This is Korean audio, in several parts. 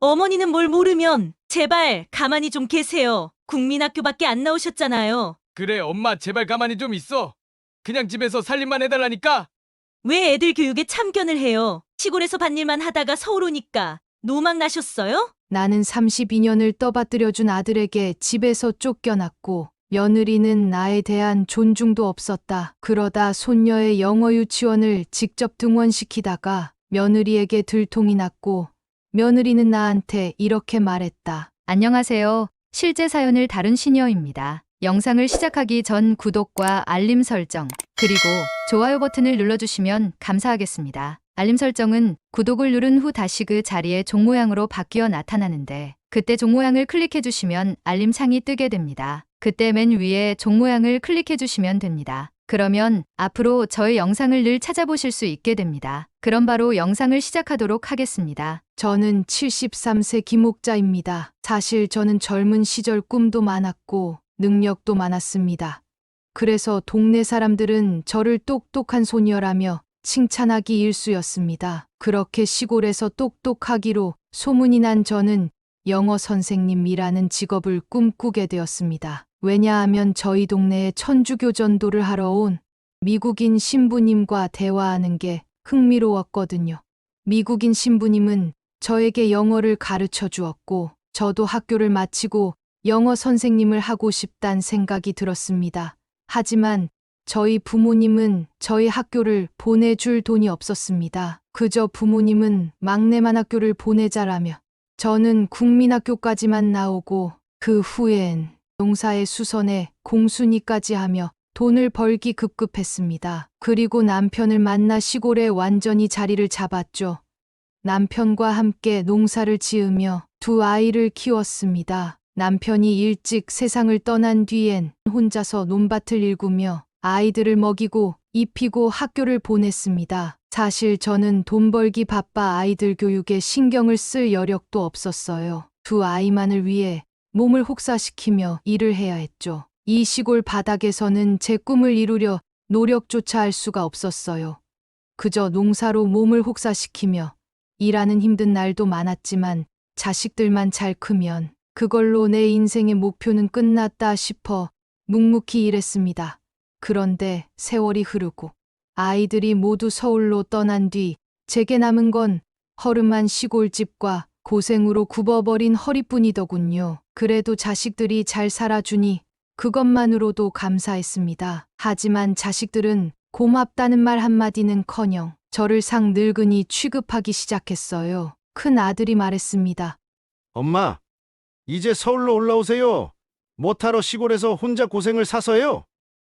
어머니는 뭘 모르면 제발 가만히 좀 계세요. 국민학교밖에 안 나오셨잖아요. 그래, 엄마 제발 가만히 좀 있어. 그냥 집에서 살림만 해달라니까. 왜 애들 교육에 참견을 해요? 시골에서 밭일만 하다가 서울 오니까 노망 나셨어요? 나는 32년을 떠받들여준 아들에게 집에서 쫓겨났고 며느리는 나에 대한 존중도 없었다. 그러다 손녀의 영어 유치원을 직접 등원시키다가 며느리에게 들통이 났고 며느리는 나한테 이렇게 말했다. 안녕하세요. 실제 사연을 다룬 시니어입니다. 영상을 시작하기 전 구독과 알림 설정, 그리고 좋아요 버튼을 눌러주시면 감사하겠습니다. 알림 설정은 구독을 누른 후 다시 그 자리에 종 모양으로 바뀌어 나타나는데 그때 종 모양을 클릭해주시면 알림 창이 뜨게 됩니다. 그때 맨 위에 종 모양을 클릭해주시면 됩니다. 그러면 앞으로 저의 영상을 늘 찾아보실 수 있게 됩니다. 그럼 바로 영상을 시작하도록 하겠습니다. 저는 73세 김옥자입니다. 사실 저는 젊은 시절 꿈도 많았고 능력도 많았습니다. 그래서 동네 사람들은 저를 똑똑한 소녀라며 칭찬하기 일쑤였습니다. 그렇게 시골에서 똑똑하기로 소문이 난 저는 영어 선생님이라는 직업을 꿈꾸게 되었습니다. 왜냐하면 저희 동네에 천주교 전도를 하러 온 미국인 신부님과 대화하는 게 흥미로웠거든요. 미국인 신부님은 저에게 영어를 가르쳐 주었고 저도 학교를 마치고 영어 선생님을 하고 싶단 생각이 들었습니다. 하지만 저희 부모님은 저희 학교를 보내줄 돈이 없었습니다. 그저 부모님은 막내만 학교를 보내자라며 저는 국민학교까지만 나오고 그 후엔 농사의 수선에 공순이까지 하며 돈을 벌기 급급했습니다. 그리고 남편을 만나 시골에 완전히 자리를 잡았죠. 남편과 함께 농사를 지으며 두 아이를 키웠습니다. 남편이 일찍 세상을 떠난 뒤엔 혼자서 논밭을 일구며 아이들을 먹이고 입히고 학교를 보냈습니다. 사실 저는 돈 벌기 바빠 아이들 교육에 신경을 쓸 여력도 없었어요. 두 아이만을 위해 몸을 혹사시키며 일을 해야 했죠. 이 시골 바닥에서는 제 꿈을 이루려 노력조차 할 수가 없었어요. 그저 농사로 몸을 혹사시키며 일하는 힘든 날도 많았지만 자식들만 잘 크면 그걸로 내 인생의 목표는 끝났다 싶어 묵묵히 일했습니다. 그런데 세월이 흐르고 아이들이 모두 서울로 떠난 뒤 제게 남은 건 허름한 시골집과 고생으로 굽어버린 허리뿐이더군요. 그래도 자식들이 잘 살아주니 그것만으로도 감사했습니다. 하지만 자식들은 고맙다는 말 한마디는커녕 저를 상늙은이 취급하기 시작했어요. 큰 아들이 말했습니다. 엄마, 이제 서울로 올라오세요. 못하러 시골에서 혼자 고생을 사서요.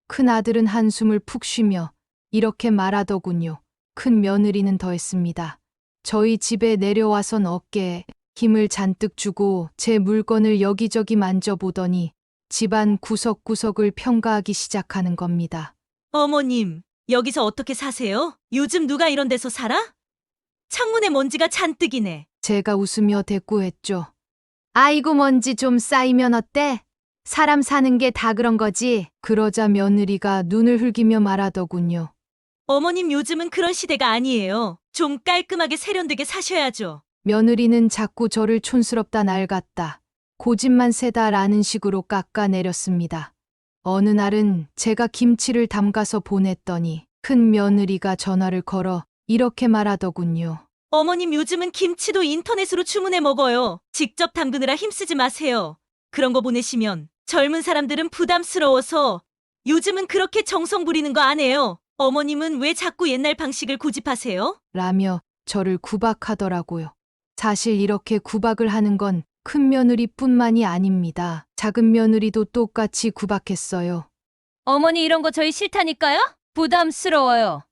큰 아들은 한숨을 푹 쉬며 이렇게 말하더군요. 큰 며느리는 더했습니다. 저희 집에 내려와선 어깨에 힘을 잔뜩 주고 제 물건을 여기저기 만져보더니 집안 구석구석을 평가하기 시작하는 겁니다. 어머님, 여기서 어떻게 사세요? 요즘 누가 이런 데서 살아? 창문에 먼지가 잔뜩이네. 제가 웃으며 대꾸했죠. 아이고 먼지 좀 쌓이면 어때? 사람 사는 게 다 그런 거지. 그러자 며느리가 눈을 흘기며 말하더군요. 어머님 요즘은 그런 시대가 아니에요. 좀 깔끔하게 세련되게 사셔야죠. 며느리는 자꾸 저를 촌스럽다 낡았다. 고집만 세다라는 식으로 깎아내렸습니다. 어느 날은 제가 김치를 담가서 보냈더니 큰 며느리가 전화를 걸어 이렇게 말하더군요. 어머님 요즘은 김치도 인터넷으로 주문해 먹어요. 직접 담그느라 힘쓰지 마세요. 그런 거 보내시면 젊은 사람들은 부담스러워서 요즘은 그렇게 정성 부리는 거 안 해요. 어머님은 왜 자꾸 옛날 방식을 고집하세요? 라며 저를 구박하더라고요. 사실 이렇게 구박을 하는 건 큰 며느리뿐만이 아닙니다. 작은 며느리도 똑같이 구박했어요. 어머니 이런 거 저희 싫다니까요? 부담스러워요.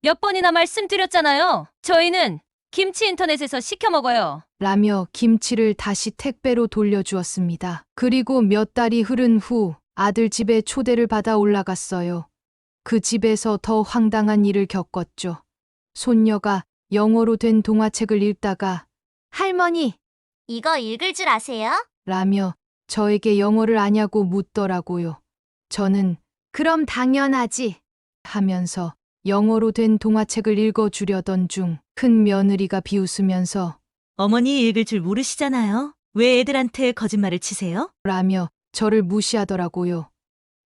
몇 번이나 말씀드렸잖아요. 저희는 김치 인터넷에서 시켜 먹어요. 라며 김치를 다시 택배로 돌려주었습니다. 그리고 몇 달이 흐른 후 아들 집에 초대를 받아 올라갔어요. 그 집에서 더 황당한 일을 겪었죠. 손녀가 영어로 된 동화책을 읽다가 할머니, 이거 읽을 줄 아세요? 라며 저에게 영어를 아냐고 묻더라고요. 저는 그럼 당연하지 하면서 영어로 된 동화책을 읽어주려던 중 큰 며느리가 비웃으면서 어머니 읽을 줄 모르시잖아요. 왜 애들한테 거짓말을 치세요? 라며 저를 무시하더라고요.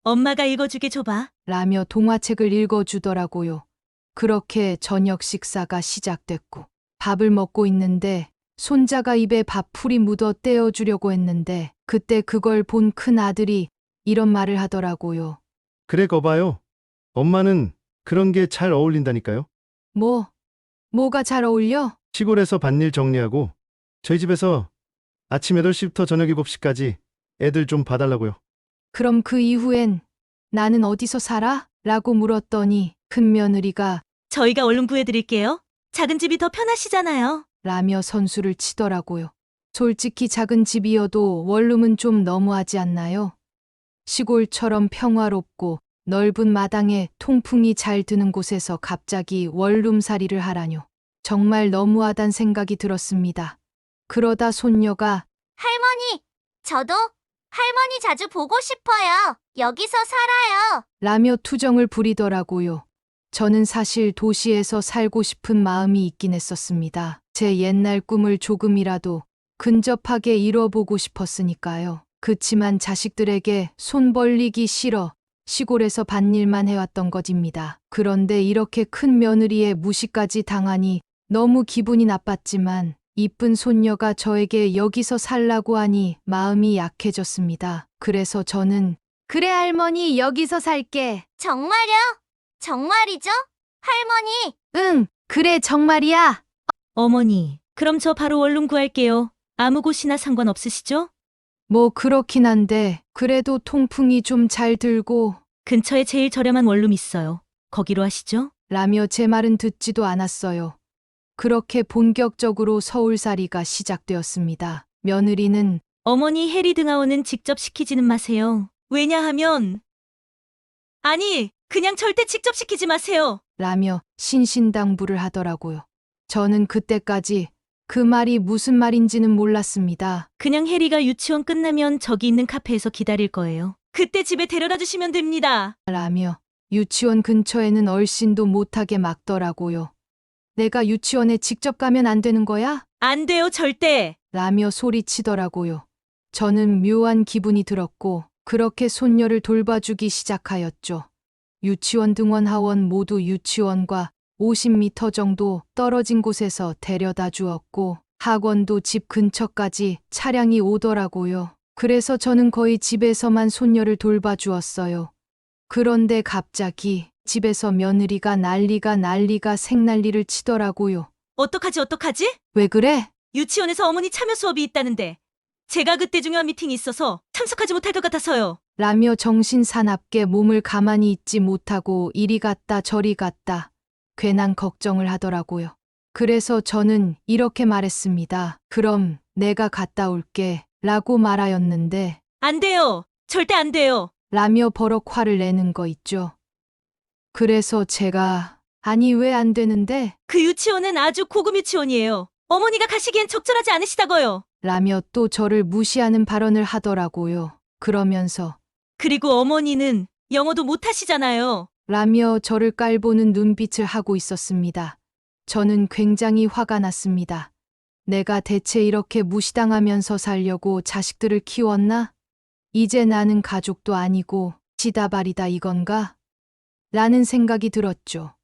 엄마가 읽어주게 줘봐. 라며 동화책을 읽어주더라고요. 그렇게 저녁 식사가 시작됐고 밥을 먹고 있는데 손자가 입에 밥풀이 묻어 떼어주려고 했는데 그때 그걸 본 큰 아들이 이런 말을 하더라고요. 그래 거봐요. 엄마는 그런 게 잘 어울린다니까요. 뭐가 잘 어울려? 시골에서 밭일 정리하고 저희 집에서 아침 8시부터 저녁 7시까지 애들 좀 봐달라고요. 그럼 그 이후엔 나는 어디서 살아? 라고 물었더니 큰 며느리가 저희가 얼른 구해드릴게요. 작은 집이 더 편하시잖아요. 라며 선수를 치더라고요. 솔직히 작은 집이어도 원룸은 좀 너무하지 않나요? 시골처럼 평화롭고 넓은 마당에 통풍이 잘 드는 곳에서 갑자기 원룸살이를 하라뇨. 정말 너무하단 생각이 들었습니다. 그러다 손녀가 할머니, 저도 할머니 자주 보고 싶어요. 여기서 살아요. 라며 투정을 부리더라고요. 저는 사실 도시에서 살고 싶은 마음이 있긴 했었습니다. 제 옛날 꿈을 조금이라도 근접하게 이뤄보고 싶었으니까요. 그치만 자식들에게 손 벌리기 싫어 시골에서 밭일만 해왔던 것입니다. 그런데 이렇게 큰 며느리의 무시까지 당하니 너무 기분이 나빴지만 이쁜 손녀가 저에게 여기서 살라고 하니 마음이 약해졌습니다. 그래서 저는 그래 할머니 여기서 살게. 정말요? 정말이죠? 할머니, 응, 그래 정말이야. 어머니, 그럼 저 바로 원룸 구할게요. 아무 곳이나 상관없으시죠? 뭐 그렇긴 한데 그래도 통풍이 좀 잘 들고 근처에 제일 저렴한 원룸 있어요. 거기로 하시죠? 라며 제 말은 듣지도 않았어요. 그렇게 본격적으로 서울살이가 시작되었습니다. 며느리는 어머니 해리 등하원은 직접 시키지는 마세요. 왜냐하면 아니, 그냥 절대 직접 시키지 마세요. 라며 신신당부를 하더라고요. 저는 그때까지 그 말이 무슨 말인지는 몰랐습니다. 그냥 해리가 유치원 끝나면 저기 있는 카페에서 기다릴 거예요. 그때 집에 데려다 주시면 됩니다. 라며 유치원 근처에는 얼씬도 못하게 막더라고요. 내가 유치원에 직접 가면 안 되는 거야? 안 돼요, 절대. 라며 소리치더라고요. 저는 묘한 기분이 들었고 그렇게 손녀를 돌봐주기 시작하였죠. 유치원 등원 하원 모두 유치원과 50m 정도 떨어진 곳에서 데려다 주었고 학원도 집 근처까지 차량이 오더라고요. 그래서 저는 거의 집에서만 손녀를 돌봐주었어요. 그런데 갑자기 집에서 며느리가 난리가 생난리를 치더라고요. 어떡하지? 왜 그래? 유치원에서 어머니 참여 수업이 있다는데 제가 그때 중요한 미팅이 있어서 참석하지 못할 것 같아서요. 라며 정신사납게 몸을 가만히 있지 못하고 이리 갔다 저리 갔다 괜한 걱정을 하더라고요. 그래서 저는 이렇게 말했습니다. 그럼 내가 갔다 올게 라고 말하였는데 안 돼요. 절대 안 돼요. 라며 버럭 화를 내는 거 있죠. 그래서 제가 아니 왜 안 되는데? 그 유치원은 아주 고급 유치원이에요. 어머니가 가시기엔 적절하지 않으시다고요. 라며 또 저를 무시하는 발언을 하더라고요. 그러면서 그리고 어머니는 영어도 못하시잖아요. 라며 저를 깔보는 눈빛을 하고 있었습니다. 저는 굉장히 화가 났습니다. 내가 대체 이렇게 무시당하면서 살려고 자식들을 키웠나? 이제 나는 가족도 아니고 지다발이다 이건가? 라는 생각이 들었죠.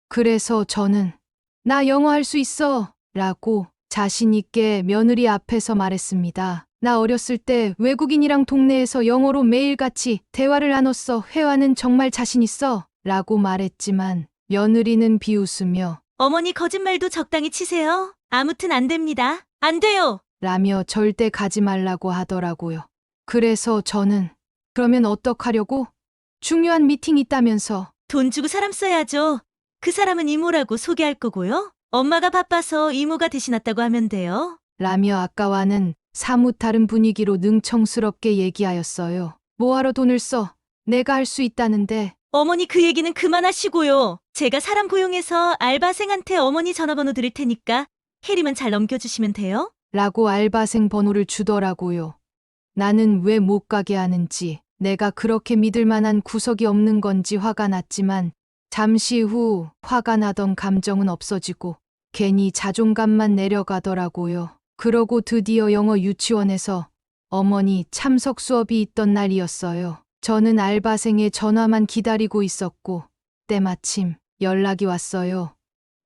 그래서 저는 나 영어 할 수 있어 라고 자신 있게 며느리 앞에서 말했습니다. 나 어렸을 때 외국인이랑 동네에서 영어로 매일같이 대화를 나눴어. 회화는 정말 자신 있어 라고 말했지만 며느리는 비웃으며 어머니 거짓말도 적당히 치세요. 아무튼 안 됩니다. 안 돼요. 라며 절대 가지 말라고 하더라고요. 그래서 저는 그러면 어떡하려고? 중요한 미팅 있다면서. 돈 주고 사람 써야죠. 그 사람은 이모라고 소개할 거고요. 엄마가 바빠서 이모가 대신 왔다고 하면 돼요. 라며 아까와는 사뭇 다른 분위기로 능청스럽게 얘기하였어요. 뭐하러 돈을 써? 내가 할 수 있다는데. 어머니 그 얘기는 그만하시고요. 제가 사람 고용해서 알바생한테 어머니 전화번호 드릴 테니까 해리만 잘 넘겨주시면 돼요. 라고 알바생 번호를 주더라고요. 나는 왜 못 가게 하는지, 내가 그렇게 믿을 만한 구석이 없는 건지 화가 났지만 잠시 후 화가 나던 감정은 없어지고 괜히 자존감만 내려가더라고요. 그러고 드디어 영어 유치원에서 어머니 참석 수업이 있던 날이었어요. 저는 알바생의 전화만 기다리고 있었고 때마침 연락이 왔어요.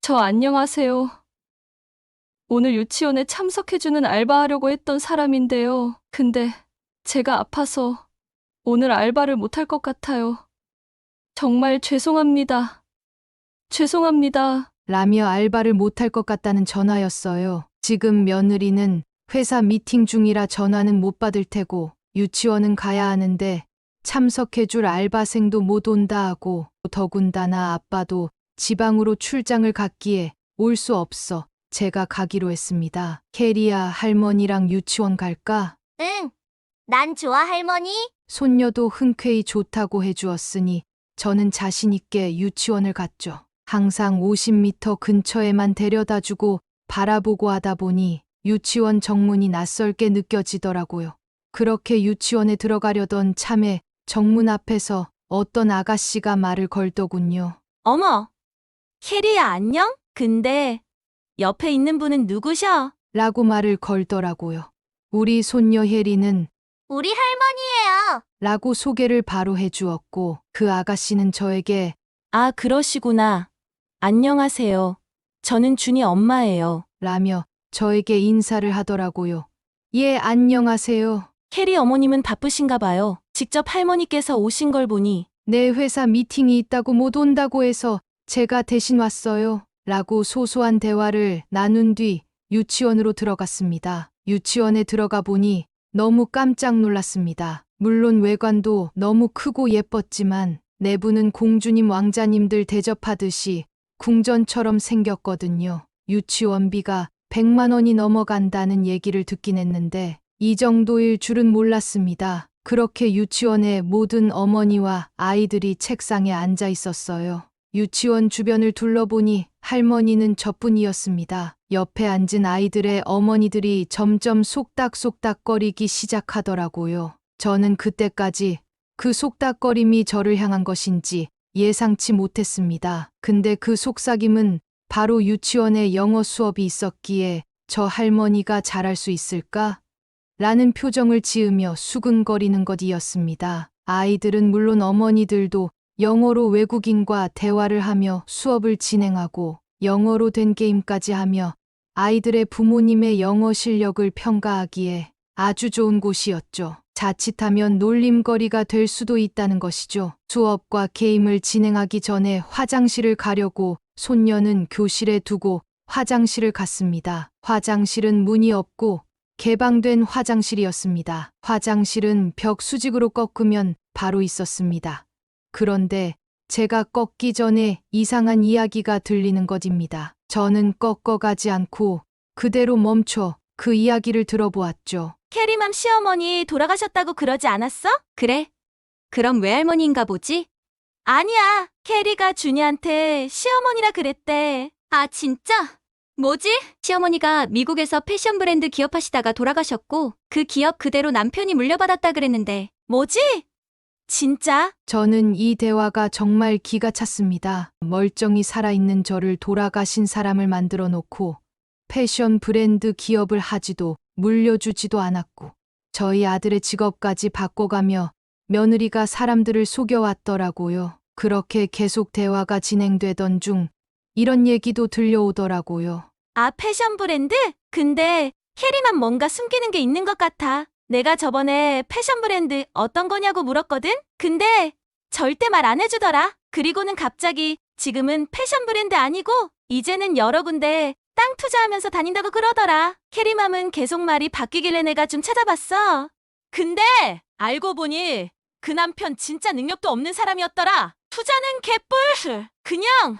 저 안녕하세요. 오늘 유치원에 참석해주는 알바하려고 했던 사람인데요. 근데 제가 아파서 오늘 알바를 못할 것 같아요. 정말 죄송합니다. 죄송합니다. 라며 알바를 못할 것 같다는 전화였어요. 지금 며느리는 회사 미팅 중이라 전화는 못 받을 테고 유치원은 가야 하는데 참석해줄 알바생도 못 온다 하고 더군다나 아빠도 지방으로 출장을 갔기에 올 수 없어 제가 가기로 했습니다. 캐리야, 할머니랑 유치원 갈까? 응. 난 좋아, 할머니. 손녀도 흔쾌히 좋다고 해주었으니 저는 자신 있게 유치원을 갔죠. 항상 50m 근처에만 데려다주고 바라보고 하다 보니 유치원 정문이 낯설게 느껴지더라고요. 그렇게 유치원에 들어가려던 참에 정문 앞에서 어떤 아가씨가 말을 걸더군요. 어머, 캐리야 안녕? 근데 옆에 있는 분은 누구셔? 라고 말을 걸더라고요. 우리 손녀 혜리는 우리 할머니예요. 라고 소개를 바로 해주었고 그 아가씨는 저에게 아, 그러시구나. 안녕하세요. 저는 준이 엄마예요. 라며 저에게 인사를 하더라고요. 예, 안녕하세요. 캐리 어머님은 바쁘신가 봐요. 직접 할머니께서 오신 걸 보니 내 회사 미팅이 있다고 못 온다고 해서 제가 대신 왔어요. 라고 소소한 대화를 나눈 뒤 유치원으로 들어갔습니다. 유치원에 들어가 보니 너무 깜짝 놀랐습니다. 물론 외관도 너무 크고 예뻤지만 내부는 공주님 왕자님들 대접하듯이 궁전처럼 생겼거든요. 유치원비가 100만 원이 넘어간다는 얘기를 듣긴 했는데 이 정도일 줄은 몰랐습니다. 그렇게 유치원의 모든 어머니와 아이들이 책상에 앉아 있었어요. 유치원 주변을 둘러보니 할머니는 저뿐이었습니다. 옆에 앉은 아이들의 어머니들이 점점 속닥속닥거리기 시작하더라고요. 저는 그때까지 그 속닥거림이 저를 향한 것인지 예상치 못했습니다. 근데 그 속삭임은 바로 유치원에 영어 수업이 있었기에 저 할머니가 잘할 수 있을까? 라는 표정을 지으며 수근거리는 것이었습니다. 아이들은 물론 어머니들도 영어로 외국인과 대화를 하며 수업을 진행하고 영어로 된 게임까지 하며 아이들의 부모님의 영어 실력을 평가하기에 아주 좋은 곳이었죠. 자칫하면 놀림거리가 될 수도 있다는 것이죠. 수업과 게임을 진행하기 전에 화장실을 가려고 손녀는 교실에 두고 화장실을 갔습니다. 화장실은 문이 없고 개방된 화장실이었습니다. 화장실은 벽 수직으로 꺾으면 바로 있었습니다. 그런데 제가 꺾기 전에 이상한 이야기가 들리는 것입니다. 저는 꺾어가지 않고 그대로 멈춰 그 이야기를 들어보았죠. 캐리맘 시어머니 돌아가셨다고 그러지 않았어? 그래? 그럼 외할머니인가 보지? 아니야. 캐리가 준이한테 시어머니라 그랬대. 아, 진짜? 뭐지? 시어머니가 미국에서 패션 브랜드 기업하시다가 돌아가셨고 그 기업 그대로 남편이 물려받았다 그랬는데. 뭐지? 진짜? 저는 이 대화가 정말 기가 찼습니다. 멀쩡히 살아있는 저를 돌아가신 사람을 만들어 놓고 패션 브랜드 기업을 하지도 물려주지도 않았고 저희 아들의 직업까지 바꿔가며 며느리가 사람들을 속여왔더라고요. 그렇게 계속 대화가 진행되던 중 이런 얘기도 들려오더라고요. 아, 패션 브랜드? 근데 캐리만 뭔가 숨기는 게 있는 것 같아. 내가 저번에 패션 브랜드 어떤 거냐고 물었거든? 근데 절대 말 안 해주더라. 그리고는 갑자기 지금은 패션 브랜드 아니고 이제는 여러 군데 땅 투자하면서 다닌다고 그러더라. 캐리맘은 계속 말이 바뀌길래 내가 좀 찾아봤어. 근데 알고 보니 그 남편 진짜 능력도 없는 사람이었더라. 투자는 개뿔. 그냥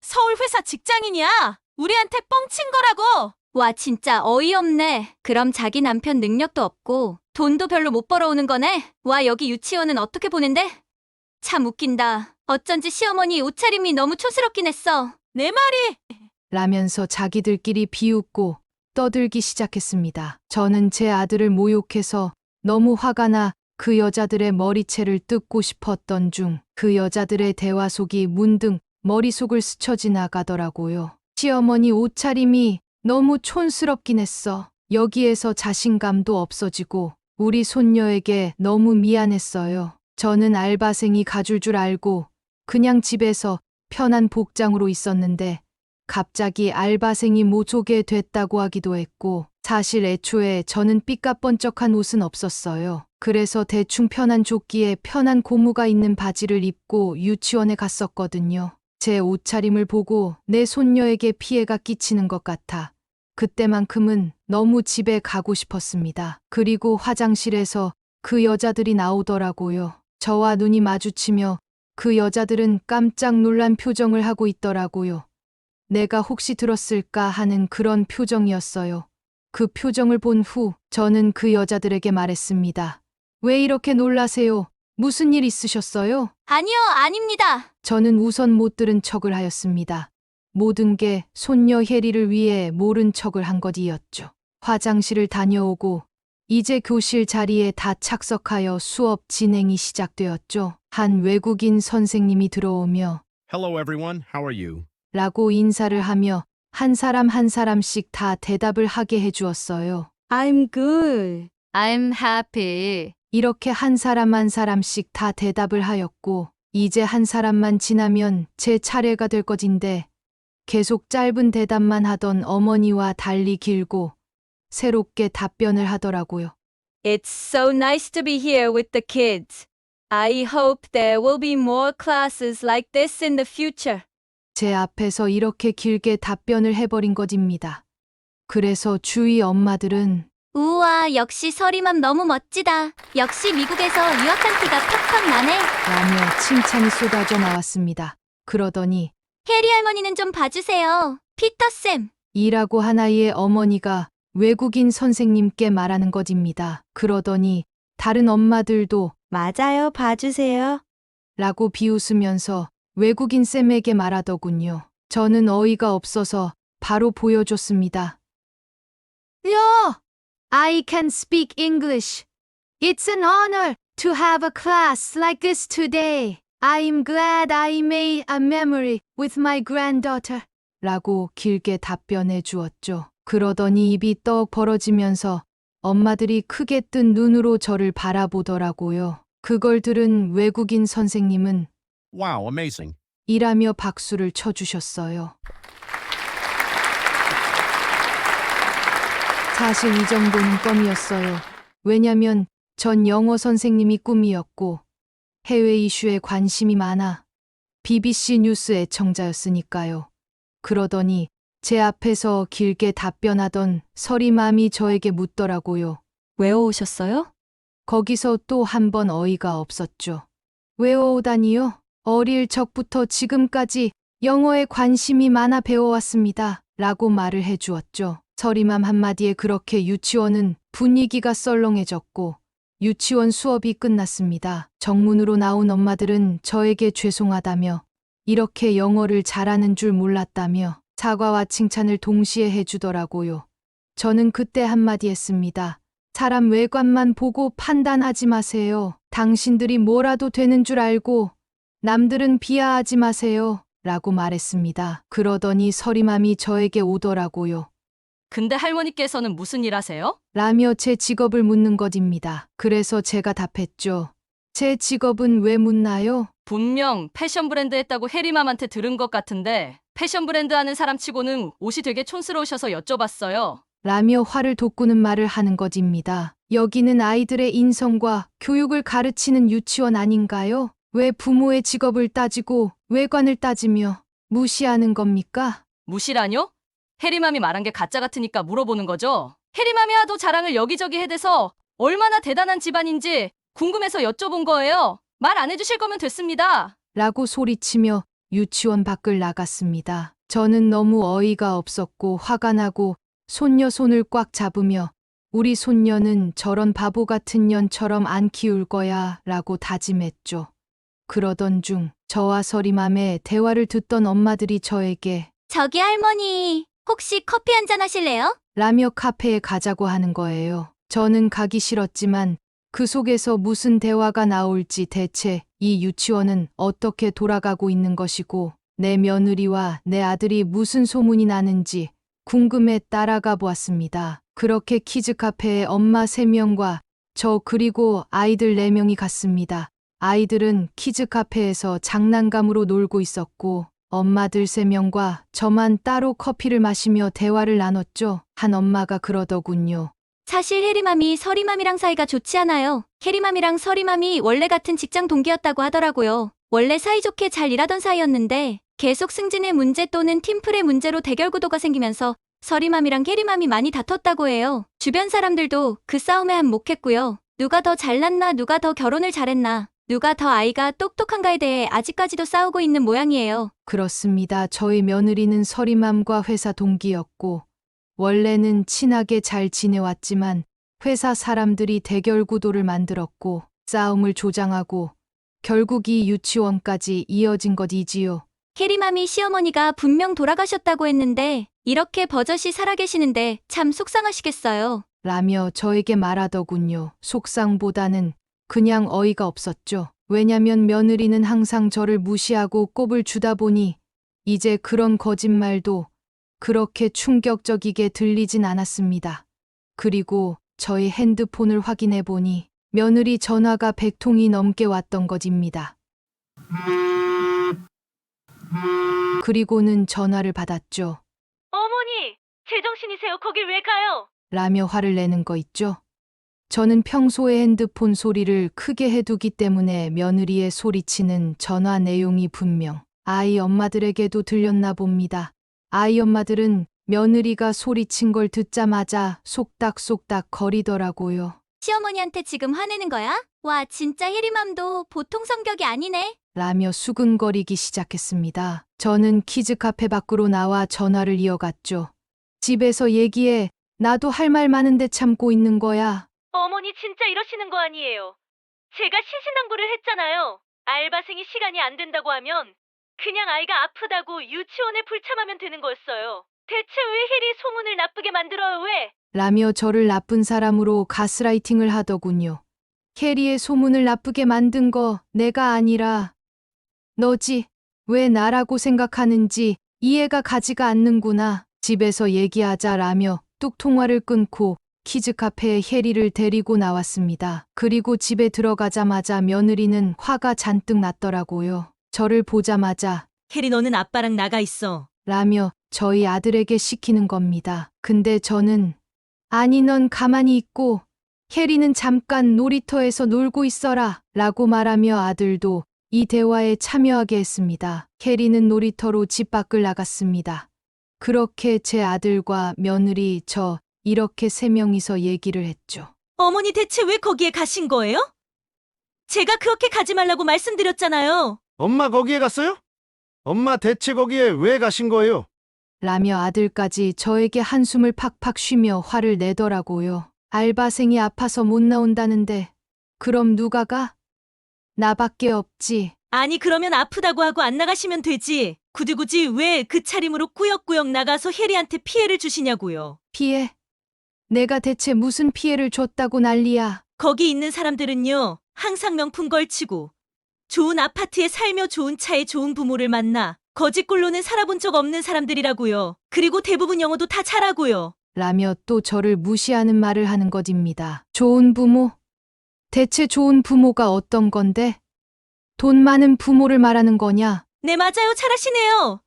서울 회사 직장인이야. 우리한테 뻥친 거라고. 와, 진짜 어이없네. 그럼 자기 남편 능력도 없고 돈도 별로 못 벌어오는 거네? 와, 여기 유치원은 어떻게 보낸대? 참 웃긴다. 어쩐지 시어머니 옷차림이 너무 촌스럽긴 했어. 내 말이. 라면서 자기들끼리 비웃고 떠들기 시작했습니다. 저는 제 아들을 모욕해서 너무 화가 나 그 여자들의 머리채를 뜯고 싶었던 중 그 여자들의 대화 속이 문득 머릿속을 스쳐 지나가더라고요. 시어머니 옷차림이 너무 촌스럽긴 했어. 여기에서 자신감도 없어지고 우리 손녀에게 너무 미안했어요. 저는 알바생이 가줄 줄 알고 그냥 집에서 편한 복장으로 있었는데 갑자기 알바생이 모조게 됐다고 하기도 했고 사실 애초에 저는 삐까번쩍한 옷은 없었어요. 그래서 대충 편한 조끼에 편한 고무가 있는 바지를 입고 유치원에 갔었거든요. 제 옷차림을 보고 내 손녀에게 피해가 끼치는 것 같아 그때만큼은 너무 집에 가고 싶었습니다. 그리고 화장실에서 그 여자들이 나오더라고요. 저와 눈이 마주치며 그 여자들은 깜짝 놀란 표정을 하고 있더라고요. 내가 혹시 들었을까 하는 그런 표정이었어요. 그 표정을 본 후 저는 그 여자들에게 말했습니다. 왜 이렇게 놀라세요? 무슨 일 있으셨어요? 아니요, 아닙니다. 저는 우선 못 들은 척을 하였습니다. 모든 게 손녀 혜리를 위해 모른 척을 한 것이었죠. 화장실을 다녀오고 이제 교실 자리에 다 착석하여 수업 진행이 시작되었죠. 한 외국인 선생님이 들어오며 Hello everyone, how are you? 라고 인사를 하며 한 사람 한 사람씩 다 대답을 하게 해주었어요. I'm good. I'm happy. 이렇게 한 사람 한 사람씩 다 대답을 하였고 이제 한 사람만 지나면 제 차례가 될 것인데 계속 짧은 대답만 하던 어머니와 달리 길고 새롭게 답변을 하더라고요. It's so nice to be here with the kids. I hope there will be more classes like this in the future. 제 앞에서 이렇게 길게 답변을 해버린 것입니다. 그래서 주위 엄마들은 우와, 역시 서리맘 너무 멋지다. 역시 미국에서 유학한 티가 팍팍 나네. 라며 칭찬이 쏟아져 나왔습니다. 그러더니 해리 할머니는 좀 봐주세요. 피터쌤. 이라고 하나의 어머니가 외국인 선생님께 말하는 것입니다. 그러더니 다른 엄마들도 맞아요, 봐주세요. 라고 비웃으면서 외국인 쌤에게 말하더군요. 저는 어이가 없어서 바로 보여줬습니다. Yeah, I can speak English. It's an honor to have a class like this today. I'm glad I made a memory with my granddaughter. 라고 길게 답변해 주었죠. 그러더니 입이 떡 벌어지면서 엄마들이 크게 뜬 눈으로 저를 바라보더라고요. 그걸 들은 외국인 선생님은 Wow, amazing. 이라며 박수를 쳐주셨어요. 사실 이 정도는 껌이었어요. 왜냐면 전 영어 선생님이 꿈이었고 해외 이슈에 관심이 많아 BBC 뉴스 애청자였으니까요. 그러더니 제 앞에서 길게 답변하던 서리맘이 저에게 묻더라고요. 외워오셨어요? 거기서 또 한 번 어이가 없었죠. 외워오다니요? 어릴 적부터 지금까지 영어에 관심이 많아 배워왔습니다. 라고 말을 해주었죠. 서리맘 한마디에 그렇게 유치원은 분위기가 썰렁해졌고 유치원 수업이 끝났습니다. 정문으로 나온 엄마들은 저에게 죄송하다며 이렇게 영어를 잘하는 줄 몰랐다며 사과와 칭찬을 동시에 해주더라고요. 저는 그때 한마디 했습니다. 사람 외관만 보고 판단하지 마세요. 당신들이 뭐라도 되는 줄 알고 남들은 비하하지 마세요. 라고 말했습니다. 그러더니 서리맘이 저에게 오더라고요. 근데 할머니께서는 무슨 일 하세요? 라며 제 직업을 묻는 것입니다. 그래서 제가 답했죠. 제 직업은 왜 묻나요? 분명 패션 브랜드 했다고 해리맘한테 들은 것 같은데 패션 브랜드 하는 사람 치고는 옷이 되게 촌스러우셔서 여쭤봤어요. 라며 화를 돋구는 말을 하는 것입니다. 여기는 아이들의 인성과 교육을 가르치는 유치원 아닌가요? 왜 부모의 직업을 따지고 외관을 따지며 무시하는 겁니까? 무시라뇨? 해리맘이 말한 게 가짜 같으니까 물어보는 거죠? 해리맘이 하도 자랑을 여기저기 해대서 얼마나 대단한 집안인지 궁금해서 여쭤본 거예요. 말 안 해주실 거면 됐습니다. 라고 소리치며 유치원 밖을 나갔습니다. 저는 너무 어이가 없었고 화가 나고 손녀 손을 꽉 잡으며 우리 손녀는 저런 바보 같은 년처럼 안 키울 거야 라고 다짐했죠. 그러던 중 저와 서리맘의 대화를 듣던 엄마들이 저에게 저기 할머니, 혹시 커피 한잔 하실래요? 라며 카페에 가자고 하는 거예요. 저는 가기 싫었지만 그 속에서 무슨 대화가 나올지 대체 이 유치원은 어떻게 돌아가고 있는 것이고 내 며느리와 내 아들이 무슨 소문이 나는지 궁금해 따라가 보았습니다. 그렇게 키즈 카페에 엄마 3명과 저 그리고 아이들 4명이 갔습니다. 아이들은 키즈 카페에서 장난감으로 놀고 있었고 엄마들 3명과 저만 따로 커피를 마시며 대화를 나눴죠. 한 엄마가 그러더군요. 사실 해리맘이 서리맘이랑 사이가 좋지 않아요. 해리맘이랑 서리맘이 원래 같은 직장 동기였다고 하더라고요. 원래 사이좋게 잘 일하던 사이였는데 계속 승진의 문제 또는 팀플의 문제로 대결 구도가 생기면서 서리맘이랑 해리맘이 많이 다퉜다고 해요. 주변 사람들도 그 싸움에 한몫했고요. 누가 더 잘났나, 누가 더 결혼을 잘했나, 누가 더 아이가 똑똑한가에 대해 아직까지도 싸우고 있는 모양이에요. 그렇습니다. 저희 며느리는 서리맘과 회사 동기였고 원래는 친하게 잘 지내왔지만 회사 사람들이 대결 구도를 만들었고 싸움을 조장하고 결국 이 유치원까지 이어진 것이지요. 해리맘이 시어머니가 분명 돌아가셨다고 했는데 이렇게 버젓이 살아계시는데 참 속상하시겠어요. 라며 저에게 말하더군요. 속상보다는 그냥 어이가 없었죠. 왜냐면 며느리는 항상 저를 무시하고 꼽을 주다 보니 이제 그런 거짓말도 그렇게 충격적이게 들리진 않았습니다. 그리고 저희 핸드폰을 확인해 보니 며느리 전화가 100통이 넘게 왔던 것입니다. 그리고는 전화를 받았죠. 어머니, 제정신이세요? 거길 왜 가요? 라며 화를 내는 거 있죠. 저는 평소에 핸드폰 소리를 크게 해두기 때문에 며느리의 소리치는 전화 내용이 분명 아이 엄마들에게도 들렸나 봅니다. 아이 엄마들은 며느리가 소리친 걸 듣자마자 속닥속닥 거리더라고요. 시어머니한테 지금 화내는 거야? 와, 진짜 해리맘도 보통 성격이 아니네. 라며 수근거리기 시작했습니다. 저는 키즈 카페 밖으로 나와 전화를 이어갔죠. 집에서 얘기해. 나도 할 말 많은데 참고 있는 거야. 어머니 진짜 이러시는 거 아니에요. 제가 신신당부를 했잖아요. 알바생이 시간이 안 된다고 하면 그냥 아이가 아프다고 유치원에 불참하면 되는 거였어요. 대체 왜 해리 소문을 나쁘게 만들어요, 왜? 라며 저를 나쁜 사람으로 가스라이팅을 하더군요. 캐리의 소문을 나쁘게 만든 거 내가 아니라 너지. 왜 나라고 생각하는지 이해가 가지가 않는구나. 집에서 얘기하자라며 뚝 통화를 끊고 키즈 카페에 해리를 데리고 나왔습니다. 그리고 집에 들어가자마자 며느리는 화가 잔뜩 났더라고요. 저를 보자마자 해리 너는 아빠랑 나가 있어. 라며 저희 아들에게 시키는 겁니다. 근데 저는 아니 넌 가만히 있고 해리는 잠깐 놀이터에서 놀고 있어라 라고 말하며 아들도 이 대화에 참여하게 했습니다. 해리는 놀이터로 집 밖을 나갔습니다. 그렇게 제 아들과 며느리 저 이렇게 3명이서 얘기를 했죠. 어머니 대체 왜 거기에 가신 거예요? 제가 그렇게 가지 말라고 말씀드렸잖아요. 엄마 거기에 갔어요? 엄마 대체 거기에 왜 가신 거예요? 라며 아들까지 저에게 한숨을 팍팍 쉬며 화를 내더라고요. 알바생이 아파서 못 나온다는데 그럼 누가 가? 나밖에 없지. 아니 그러면 아프다고 하고 안 나가시면 되지. 굳이 왜 그 차림으로 꾸역꾸역 나가서 해리한테 피해를 주시냐고요. 피해? 내가 대체 무슨 피해를 줬다고 난리야. 거기 있는 사람들은요. 항상 명품 걸치고 좋은 아파트에 살며 좋은 차에 좋은 부모를 만나 거짓골로는 살아본 적 없는 사람들이라고요. 그리고 대부분 영어도 다 잘하고요. 라며 또 저를 무시하는 말을 하는 것입니다. 좋은 부모? 대체 좋은 부모가 어떤 건데? 돈 많은 부모를 말하는 거냐? 네 맞아요. 잘하시네요.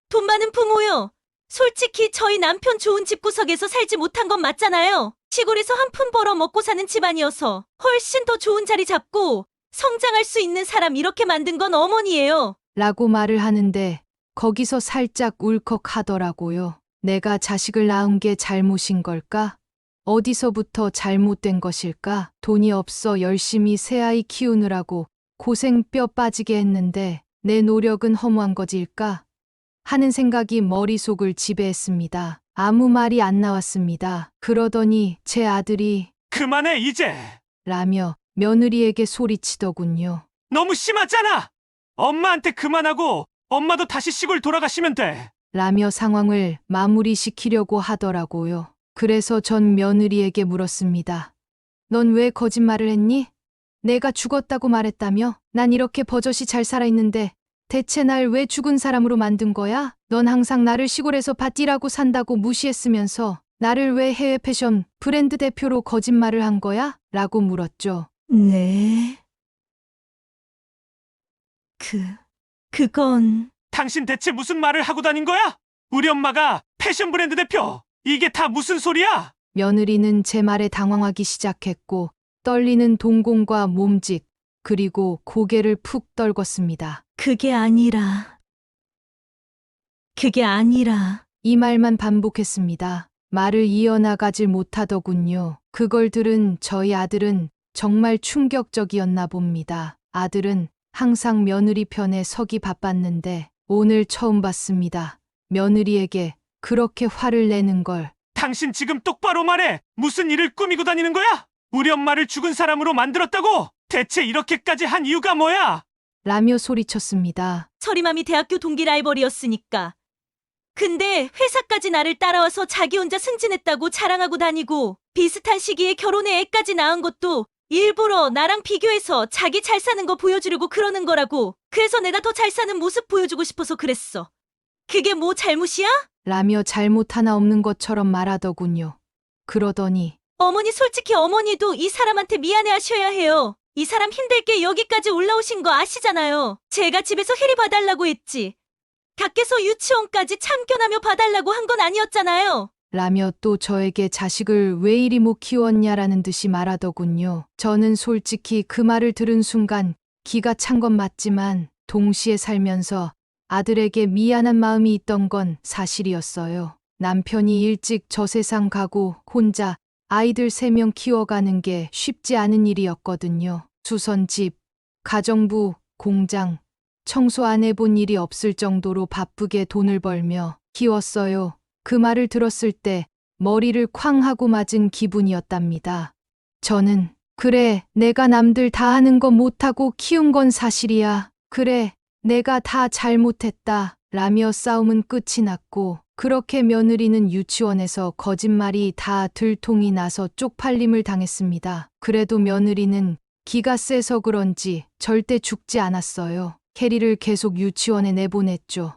돈 많은 부모요. 솔직히 저희 남편 좋은 집구석에서 살지 못한 건 맞잖아요. 시골에서 한 푼 벌어 먹고 사는 집안이어서 훨씬 더 좋은 자리 잡고 성장할 수 있는 사람 이렇게 만든 건 어머니예요. 라고 말을 하는데 거기서 살짝 울컥하더라고요. 내가 자식을 낳은 게 잘못인 걸까? 어디서부터 잘못된 것일까? 돈이 없어 열심히 새 아이 키우느라고 고생 뼈 빠지게 했는데 내 노력은 허무한 것일까? 하는 생각이 머릿속을 지배했습니다. 아무 말이 안 나왔습니다. 그러더니 제 아들이 그만해 이제. 라며 며느리에게 소리치더군요. 너무 심하잖아. 엄마한테 그만하고 엄마도 다시 시골 돌아가시면 돼. 라며 상황을 마무리시키려고 하더라고요. 그래서 전 며느리에게 물었습니다. 넌 왜 거짓말을 했니? 내가 죽었다고 말했다며? 난 이렇게 버젓이 잘 살아있는데 대체 날 왜 죽은 사람으로 만든 거야? 넌 항상 나를 시골에서 밭 일하고 산다고 무시했으면서 나를 왜 해외 패션 브랜드 대표로 거짓말을 한 거야? 라고 물었죠. 네. 그건 당신 대체 무슨 말을 하고 다닌 거야? 우리 엄마가 패션 브랜드 대표. 이게 다 무슨 소리야? 며느리는 제 말에 당황하기 시작했고 떨리는 동공과 몸짓 그리고 고개를 푹 떨궜습니다. 그게 아니라 이 말만 반복했습니다. 말을 이어나가질 못하더군요. 그걸 들은 저희 아들은 정말 충격적이었나 봅니다. 아들은 항상 며느리 편에 서기 바빴는데 오늘 처음 봤습니다. 며느리에게 그렇게 화를 내는 걸. 당신 지금 똑바로 말해. 무슨 일을 꾸미고 다니는 거야? 우리 엄마를 죽은 사람으로 만들었다고? 대체 이렇게까지 한 이유가 뭐야? 라며 소리쳤습니다. 서리맘이 대학교 동기 라이벌이었으니까. 근데 회사까지 나를 따라와서 자기 혼자 승진했다고 자랑하고 다니고 비슷한 시기에 결혼해 애까지 낳은 것도 일부러 나랑 비교해서 자기 잘 사는 거 보여주려고 그러는 거라고. 그래서 내가 더 잘 사는 모습 보여주고 싶어서 그랬어. 그게 뭐 잘못이야? 라며 잘못 하나 없는 것처럼 말하더군요. 그러더니 어머니 솔직히 어머니도 이 사람한테 미안해 하셔야 해요. 이 사람 힘들게 여기까지 올라오신 거 아시잖아요. 제가 집에서 해리 봐달라고 했지. 밖에서 유치원까지 참견하며 봐달라고 한 건 아니었잖아요. 라며 또 저에게 자식을 왜 이리 못 키웠냐라는 듯이 말하더군요. 저는 솔직히 그 말을 들은 순간 기가 찬 건 맞지만 동시에 살면서 아들에게 미안한 마음이 있던 건 사실이었어요. 남편이 일찍 저 세상 가고 혼자 아이들 3명 키워가는 게 쉽지 않은 일이었거든요. 수선집, 가정부, 공장, 청소 안 해본 일이 없을 정도로 바쁘게 돈을 벌며 키웠어요. 그 말을 들었을 때 머리를 쾅 하고 맞은 기분이었답니다. 저는 그래, 내가 남들 다 하는 거 못하고 키운 건 사실이야. 그래, 내가 다 잘못했다. 라며 싸움은 끝이 났고 그렇게 며느리는 유치원에서 거짓말이 다 들통이 나서 쪽팔림을 당했습니다. 그래도 며느리는 기가 세서 그런지 절대 죽지 않았어요. 캐리를 계속 유치원에 내보냈죠.